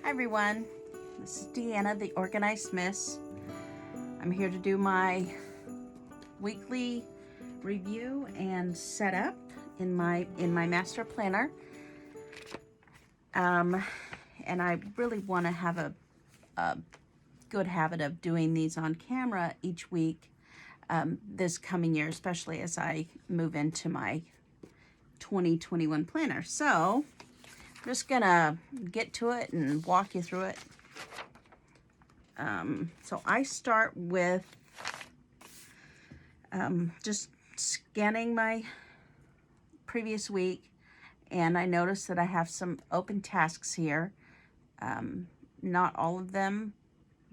Hi everyone, this is Deanna, the Organized Miss. I'm here to do my weekly review and setup in my master planner. And I really want to have a good habit of doing these on camera each week this coming year, especially as I move into my 2021 planner. So I'm just gonna get to it and walk you through it. So I start with just scanning my previous week, and I notice that I have some open tasks here. Not all of them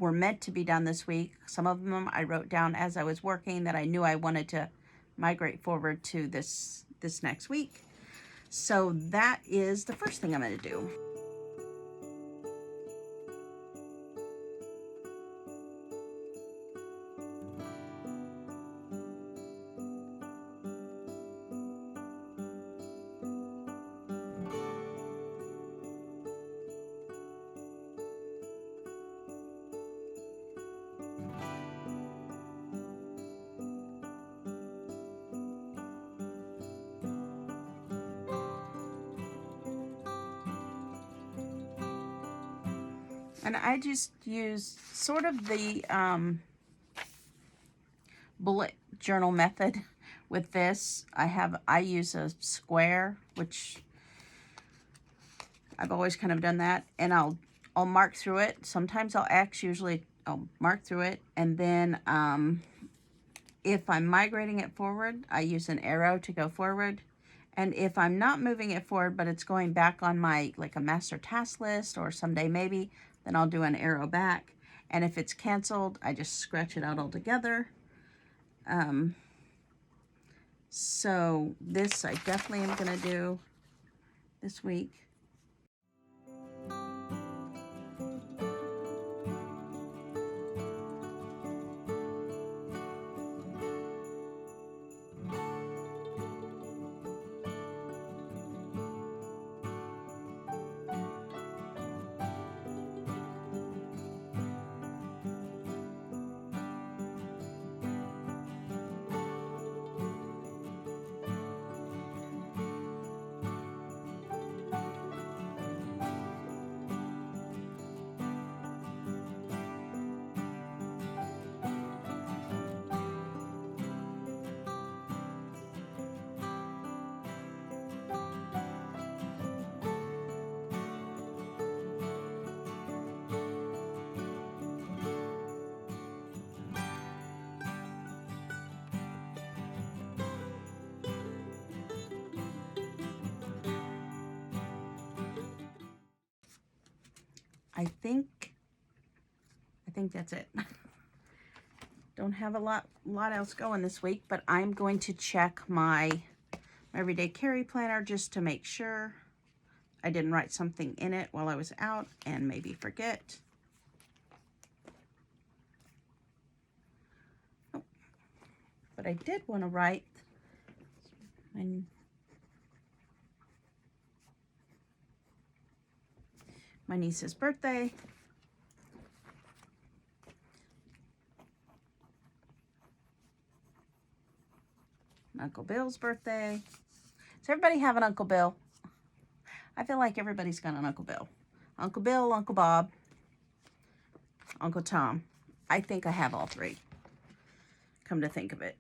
were meant to be done this week. Some of them I wrote down as I was working that I knew I wanted to migrate forward to this next week. So that is the first thing I'm going to do. And I just use sort of the bullet journal method with this. I use a square, which I've always kind of done that, and I'll mark through it. Sometimes I'll X, usually I'll mark through it, and then if I'm migrating it forward, I use an arrow to go forward. And if I'm not moving it forward, but it's going back on my, like a master task list or someday maybe, then I'll do an arrow back. And if it's canceled, I just scratch it out altogether. So this I definitely am going to do this week. I think that's it. Don't have a lot else going this week, but I'm going to check my everyday carry planner just to make sure I didn't write something in it while I was out and maybe forget. Oh, but I did want to write my niece's birthday. Uncle Bill's birthday. Does everybody have an Uncle Bill? I feel like everybody's got an Uncle Bill. Uncle Bill, Uncle Bob, Uncle Tom. I think I have all three, come to think of it.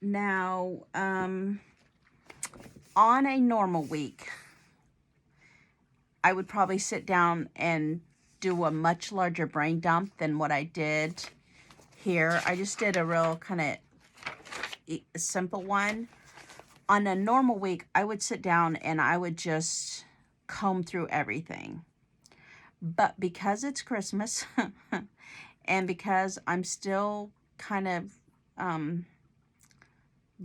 Now, on a normal week, I would probably sit down and do a much larger brain dump than what I did here. I just did a real kind of simple one. On a normal week, I would sit down and I would just comb through everything. But because it's Christmas and because I'm still kind of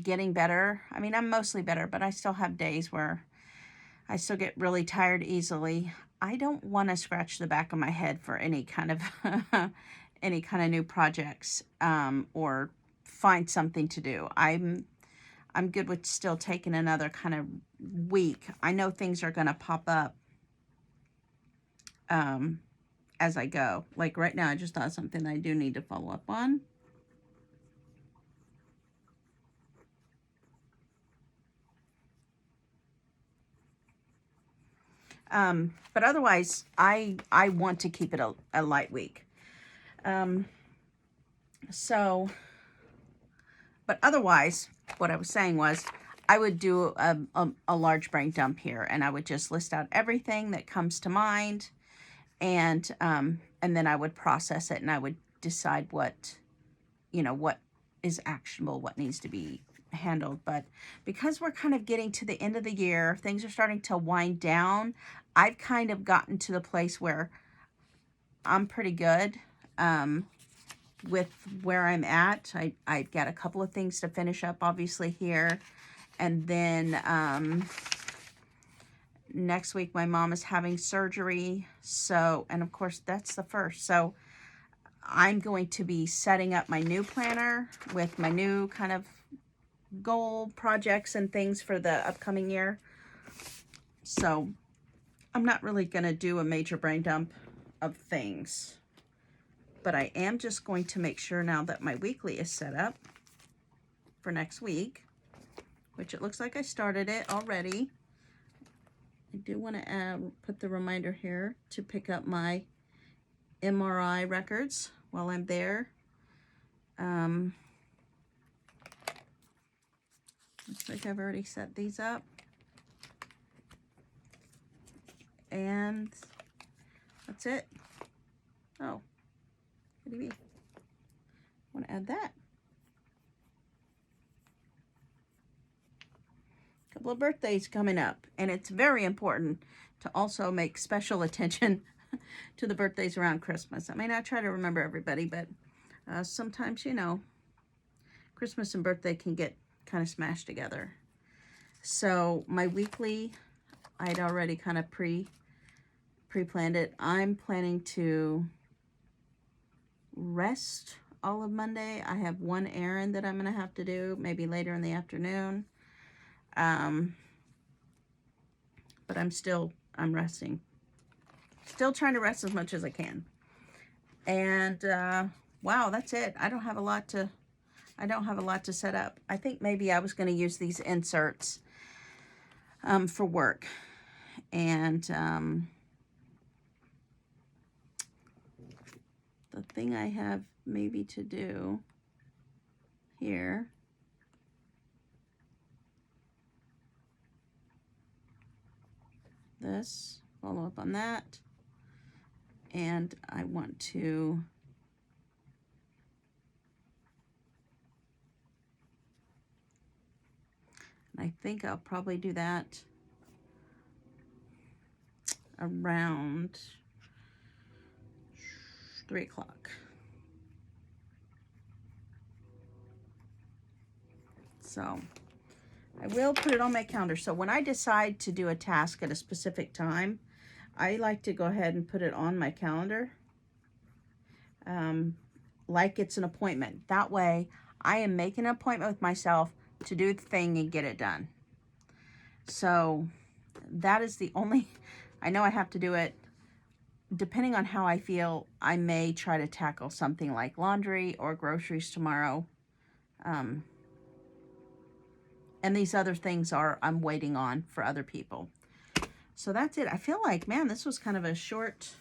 getting better, I mean, I'm mostly better, but I still have days where I still get really tired easily. I don't want to scratch the back of my head for any kind of new projects or find something to do. I'm good with still taking another kind of week. I know things are going to pop up as I go. Like right now, I just thought something I do need to follow up on. But otherwise, I want to keep it a light week. So, but otherwise, what I was saying was I would do a large brain dump here, and I would just list out everything that comes to mind, and then I would process it, and I would decide what, what is actionable, what needs to be handled. But because we're kind of getting to the end of the year, things are starting to wind down. I've kind of gotten to the place where I'm pretty good with where I'm at. I've got a couple of things to finish up, obviously, here. And then next week, my mom is having surgery. So, and of course, that's the first. So I'm going to be setting up my new planner with my new kind of goal projects and things for the upcoming year. So I'm not really going to do a major brain dump of things, but I am just going to make sure now that my weekly is set up for next week, which it looks like I started it already. I do want to put the reminder here to pick up my MRI records while I'm there. Looks like I've already set these up. And that's it. Oh, what do you mean? I want to add that. A couple of birthdays coming up, and it's very important to also make special attention to the birthdays around Christmas. I may not try to remember everybody, but sometimes, Christmas and birthday can get kind of smashed together. So my weekly, I'd already kind of pre-planned it. I'm planning to rest all of Monday. I have one errand that I'm going to have to do, maybe later in the afternoon. But I'm resting. Still trying to rest as much as I can. And wow, that's it. I don't have a lot to set up. I think maybe I was going to use these inserts for work. And the thing I have maybe to do here this, follow up on that. And I want to I think I'll probably do that around 3 o'clock. So I will put it on my calendar. So when I decide to do a task at a specific time, I like to go ahead and put it on my calendar like it's an appointment. That way I am making an appointment with myself to do the thing and get it done. So that is the only, I know I have to do it. Depending on how I feel, I may try to tackle something like laundry or groceries tomorrow. And these other things I'm waiting on for other people. So that's it. I feel like, man, this was kind of a short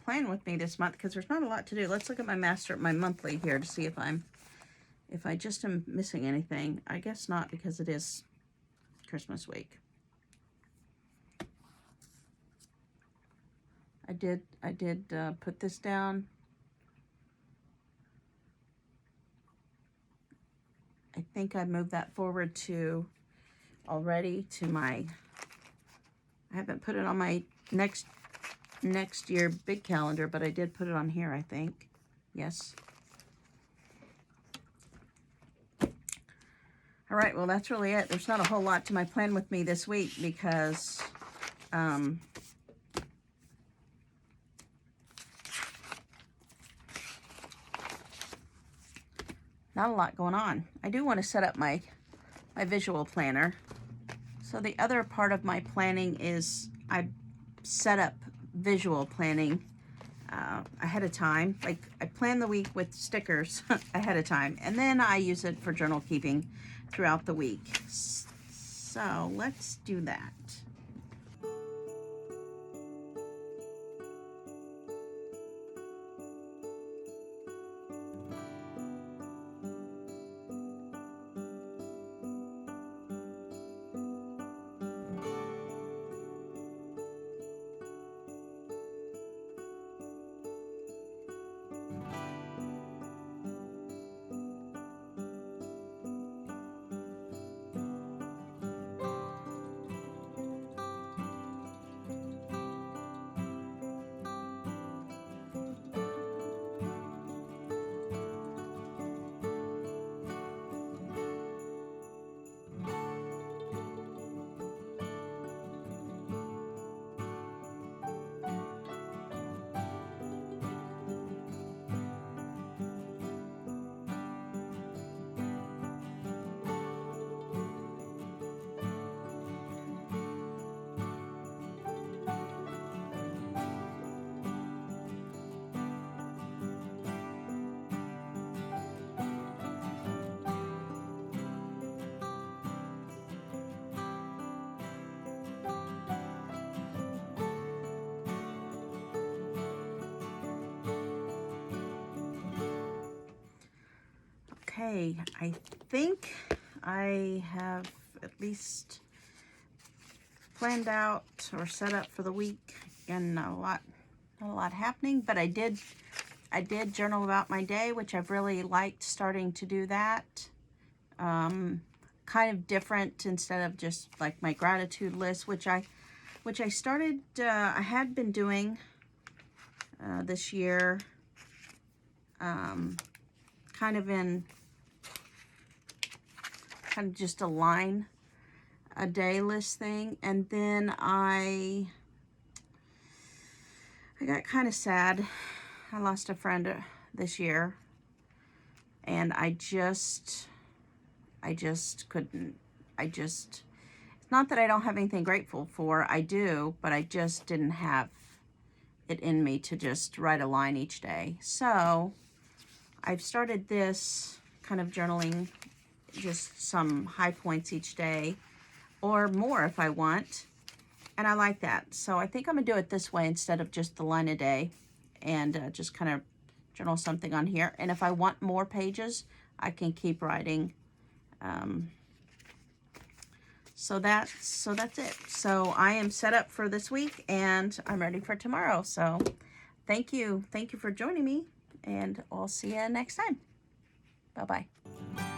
plan with me this month because there's not a lot to do. Let's look at my my monthly here to see if I just am missing anything. I guess not, because it is Christmas week. I did put this down. I think I moved that forward to my, I haven't put it on my next year big calendar, but I did put it on here, I think. Yes. All right, well, that's really it. There's not a whole lot to my plan with me this week because not a lot going on. I do want to set up my my visual planner. So the other part of my planning is I set up visual planning ahead of time. Like I plan the week with stickers ahead of time, and then I use it for journal keeping throughout the week. So let's do that. Okay, I think I have at least planned out or set up for the week, and not a lot happening, but I did journal about my day, which I've really liked starting to do that. Kind of different, instead of just like my gratitude list, which I started, I had been doing this year, kind of just a line a day list thing. And then I got kind of sad. I lost a friend this year, and I just couldn't. It's not that I don't have anything grateful for, I do, but I just didn't have it in me to just write a line each day. So I've started this kind of journaling, just some high points each day, or more if I want, and I like that. So I think I'm gonna do it this way instead of just the line a day, and just kind of journal something on here. And if I want more pages, I can keep writing. So that's it. So I am set up for this week, and I'm ready for tomorrow. So thank you for joining me, and I'll see you next time. Bye-bye.